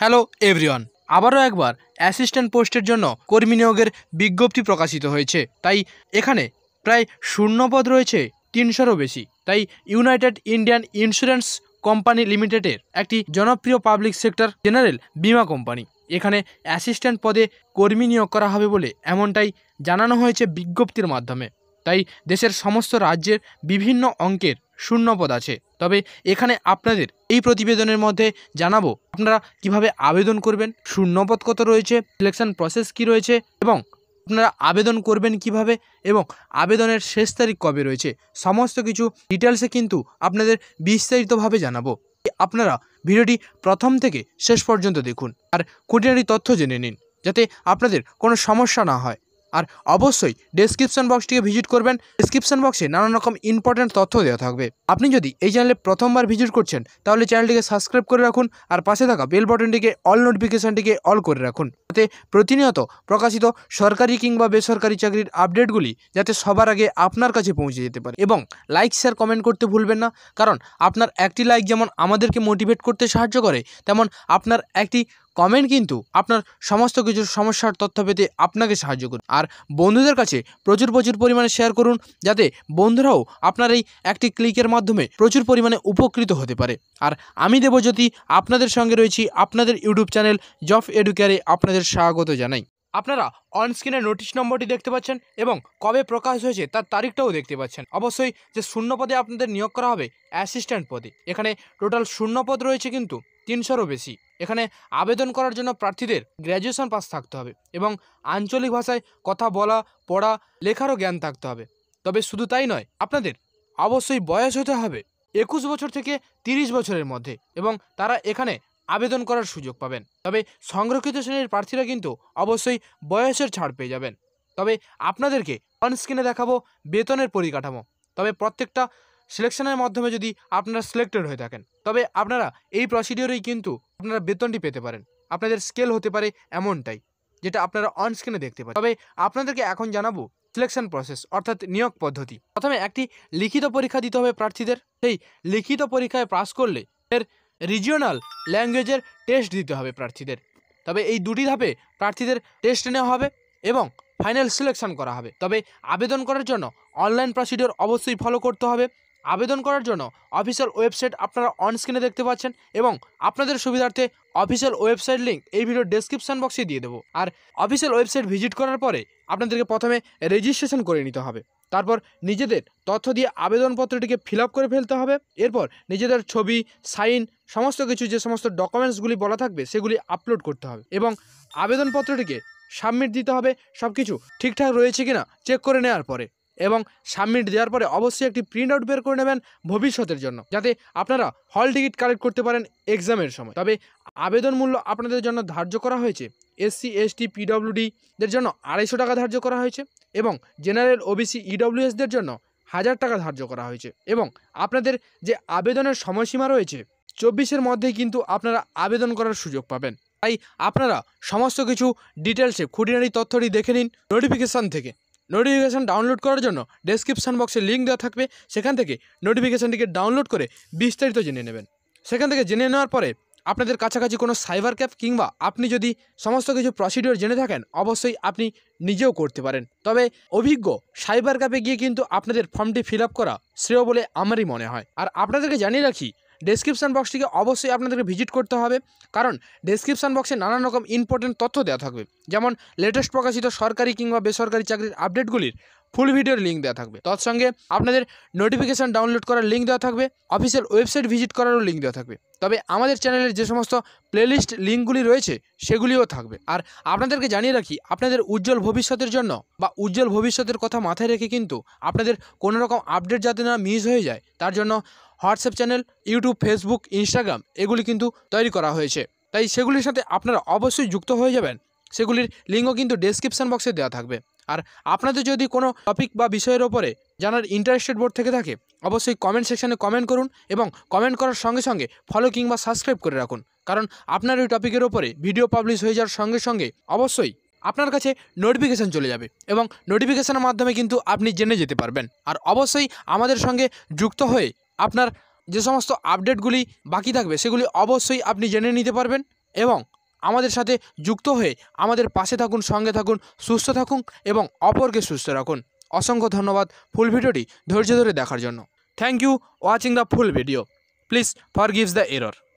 Hello everyone, আবারও একবার assistant পোস্টের জন্য কর্মী নিয়োগের বিজ্ঞপ্তি প্রকাশিত হয়েছে। তাই এখানে প্রায় শূন্যপদ রয়েছে ৩০০রও বেশি। তাই ইউনাইটেড ইন্ডিয়ান ইন্স্যুরেন্স কোম্পানি লিমিটেডের একটি জনপ্রিয় পাবলিক সেক্টর জেনারেল বীমা কোম্পানি এখানে অ্যাসিস্ট্যান্ট পদে কর্মী নিয়োগ করা হবে বলে এমনটাই জানানো হয়েছে বিজ্ঞপ্তির মাধ্যমে। তাই দেশের সমস্ত রাজ্যের বিভিন্ন অঙ্কের শূন্যপদ আছে। তবে এখানে আপনাদের এই প্রতিবেদনের মধ্যে জানাবো আপনারা কিভাবে আবেদন করবেন, শূন্যপদ কত রয়েছে, সিলেকশন প্রসেস কি রয়েছে এবং আপনারা আবেদন করবেন কিভাবে এবং আবেদনের শেষ তারিখ কবে রয়েছে, সমস্ত কিছু ডিটেলসে কিন্তু আপনাদের বিস্তারিতভাবে জানাবো। আপনারা ভিডিওটি প্রথম থেকে শেষ পর্যন্ত দেখুন আর খুঁটিনাটি তথ্য জেনে নিন যাতে আপনাদের কোনো সমস্যা না হয়। আর অবশ্যই ডেসক্রিপশন বক্সটিকে ভিজিট করবেন। ডেসক্রিপশন বক্সে নানান রকম ইম্পর্ট্যান্ট তথ্য দেওয়া থাকবে। আপনি যদি এই চ্যানেলে প্রথমবার ভিজিট করছেন তাহলে চ্যানেলটিকে সাবস্ক্রাইব করে রাখুন আর পাশে থাকা বেল বাটনটিকে অল নোটিফিকেশনটিকে অল করে রাখুন, যাতে প্রতিনিয়ত প্রকাশিত সরকারি কিংবা বেসরকারি চাকরির আপডেটগুলি যাতে সবার আগে আপনার কাছে পৌঁছে যেতে পারে। এবং লাইক শেয়ার কমেন্ট করতে ভুলবেন না, কারণ আপনার একটি লাইক যেমন আমাদেরকে মোটিভেট করতে সাহায্য করে, তেমন আপনার একটি কমেন্ট কিন্তু আপনার সমস্ত কিছুর সমস্যার তথ্য পেতে আপনাকে সাহায্য করুন। আর বন্ধুদের কাছে প্রচুর পরিমাণে শেয়ার করুন, যাতে বন্ধুরাও আপনার এই একটি ক্লিকের মাধ্যমে প্রচুর পরিমাণে উপকৃত হতে পারে। আর আমি দেবজ্যোতি আপনাদের সঙ্গে রয়েছি আপনাদের ইউটিউব চ্যানেল জব এডুকেয়ারে আপনাদের স্বাগত জানাই। আপনারা অন স্ক্রিনে নোটিশ নম্বরটি দেখতে পাচ্ছেন এবং কবে প্রকাশ হয়েছে তার তারিখটাও দেখতে পাচ্ছেন। অবশ্যই যে শূন্যপদে আপনাদের নিয়োগ করা হবে অ্যাসিস্ট্যান্ট পদে। এখানে টোটাল শূন্যপদ রয়েছে কিন্তু ৩০০রও বেশি। এখানে আবেদন করার জন্য প্রার্থীদের গ্র্যাজুয়েশন পাস থাকতে হবে এবং আঞ্চলিক ভাষায় কথা বলা, পড়া, লেখারও জ্ঞান থাকতে হবে। তবে শুধু তাই নয়, আপনাদের অবশ্যই বয়স হতে হবে ২১ বছর থেকে ৩০ বছরের মধ্যে এবং তারা এখানে আবেদন করার সুযোগ পাবেন। তবে সংরক্ষিত শ্রেণীর প্রার্থীরা কিন্তু অবশ্যই বয়সের ছাড় পেয়ে যাবেন। তবে আপনাদেরকে অন স্ক্রিনে দেখাবো বেতনের পরিকাঠামো। তবে প্রত্যেকটা সিলেকশনের মাধ্যমে যদি আপনারা সিলেক্টেড হয়ে থাকেন তবে আপনারা এই প্রসিডিওরেই কিন্তু আপনারা বেতনটি পেতে পারেন। আপনাদের স্কেল হতে পারে এমনটাই, যেটা আপনারা অন স্ক্রিনে দেখতে পারেন। তবে আপনাদেরকে এখন জানাবো সিলেকশন প্রসেস অর্থাৎ নিয়োগ পদ্ধতি। প্রথমে একটি লিখিত পরীক্ষা দিতে হবে প্রার্থীদের। সেই লিখিত পরীক্ষায় পাস করলে এর রিজিওনাল ল্যাঙ্গুয়েজের টেস্ট দিতে হবে প্রার্থীদের। তবে এই দুটি ধাপে প্রার্থীদের টেস্ট নেওয়া হবে এবং ফাইনাল সিলেকশন করা হবে। তবে আবেদন করার জন্য অনলাইন প্রসিডিওর অবশ্যই ফলো করতে হবে। আবেদন করার জন্য অফিসিয়াল ওয়েবসাইট আপনারা অন স্ক্রিনে দেখতে পাচ্ছেন এবং আপনাদের সুবিধার্থে অফিসিয়াল ওয়েবসাইট লিঙ্ক এই ভিডিওর ডেসক্রিপশন বক্সে দিয়ে দেবো। আর অফিসিয়াল ওয়েবসাইট ভিজিট করার পরে আপনাদেরকে প্রথমে রেজিস্ট্রেশন করে নিতে হবে। তারপর নিজেদের তথ্য দিয়ে আবেদনপত্রটিকে ফিল আপ করে ফেলতে হবে। এরপর নিজেদের ছবি, সাইন, সমস্ত কিছু যে সমস্ত ডকুমেন্টসগুলি বলা থাকবে সেগুলি আপলোড করতে হবে এবং আবেদনপত্রটিকে সাবমিট দিতে হবে। সব কিছু ঠিকঠাক রয়েছে কিনা চেক করে নেওয়ার পরে এবং সাবমিট দেওয়ার পরে অবশ্যই একটি প্রিন্ট আউট বের করে নেবেন ভবিষ্যতের জন্য, যাতে আপনারা হল টিকিট কালেক্ট করতে পারেন এক্সামের সময়। তবে আবেদন মূল্য আপনাদের জন্য ধার্য করা হয়েছে SC ST PWD দের জন্য 250 টাকা ধার্য করা হয়েছে এবং জেনারেল OBC EWS দের জন্য 1000 টাকা ধার্য করা হয়েছে। এবং আপনাদের যে আবেদনের সময়সীমা রয়েছে 24-এর মধ্যেই কিন্তু আপনারা আবেদন করার সুযোগ পাবেন। তাই আপনারা সমস্ত কিছু ডিটেলসে খুঁটিনাটি তথ্যটি দেখে নিন নোটিফিকেশান থেকে। নোটিফিকেশান ডাউনলোড করার জন্য ডেসক্রিপশন বক্সে লিঙ্ক দেওয়া থাকবে, সেখান থেকে নোটিফিকেশানটিকে ডাউনলোড করে বিস্তারিত জেনে নেবেন। সেখান থেকে জেনে নেওয়ার পরে আপনাদের কাছাকাছি কোনো সাইবার ক্যাফে কিংবা আপনি যদি সমস্ত কিছু প্রসিডিওর জেনে থাকেন অবশ্যই আপনি নিজেও করতে পারেন। তবে অভিজ্ঞ সাইবার ক্যাফে গিয়ে কিন্তু আপনাদের ফর্মটি ফিল আপ করা শ্রেয় বলে আমারই মনে হয়। আর আপনাদেরকে জানিয়ে রাখি ডেসক্রিপশন বক্সটিকে অবশ্যই আপনাদেরকে ভিজিট করতে হবে, কারণ ডেসক্রিপশন বক্সে নানান রকম ইম্পর্টেন্ট তথ্য দেওয়া থাকবে, যেমন লেটেস্ট প্রকাশিত সরকারি কিংবা বেসরকারি চাকরির আপডেটগুলির ফুল ভিডিওর লিঙ্ক দেওয়া থাকবে। তৎসঙ্গে আপনাদের নোটিফিকেশান ডাউনলোড করার লিঙ্ক দেওয়া থাকবে, অফিসিয়াল ওয়েবসাইট ভিজিট করারও লিঙ্ক দেওয়া থাকবে। তবে আমাদের চ্যানেলের যে সমস্ত প্লেলিস্ট লিঙ্কগুলি রয়েছে সেগুলিও থাকবে। আর আপনাদেরকে জানিয়ে রাখি আপনাদের উজ্জ্বল ভবিষ্যতের জন্য বা উজ্জ্বল ভবিষ্যতের কথা মাথায় রেখে কিন্তু আপনাদের কোনো রকম আপডেট যাতে না মিস হয়ে যায় তার জন্য WhatsApp channel, YouTube, Facebook, Instagram এগুলি কিন্তু তৈরি করা হয়েছে। তাই সেগুলির সাথে আপনারা অবশ্যই যুক্ত হয়ে যাবেন। সেগুলির লিঙ্কও কিন্তু ডেসক্রিপশন বক্সে দেওয়া থাকবে। আর আপনাদের যদি কোনো টপিক বা বিষয়ের ওপরে জানার ইন্টারেস্টেড বোর্ড থেকে থাকে অবশ্যই কমেন্ট সেকশনে কমেন্ট করুন এবং কমেন্ট করার সঙ্গে সঙ্গে ফলো কিংবা সাবস্ক্রাইব করে রাখুন, কারণ আপনার ওই টপিকের ওপরে ভিডিও পাবলিশ হয়ে যাওয়ার সঙ্গে সঙ্গে অবশ্যই আপনার কাছে নোটিফিকেশান চলে যাবে এবং নোটিফিকেশানের মাধ্যমে কিন্তু আপনি জেনে যেতে পারবেন। আর অবশ্যই আমাদের সঙ্গে যুক্ত হয়ে আপনার যে সমস্ত আপডেটগুলি বাকি থাকবে সেগুলি অবশ্যই আপনি জেনে নিতে পারবেন এবং আমাদের সাথে যুক্ত হয়ে আমাদের পাশে থাকুন, সঙ্গে থাকুন, সুস্থ থাকুন এবং অপরকে সুস্থ রাখুন। অসংখ্য ধন্যবাদ ফুল ভিডিওটি ধৈর্য ধরে দেখার জন্য। Thank you watching the full video. Please forgives the error.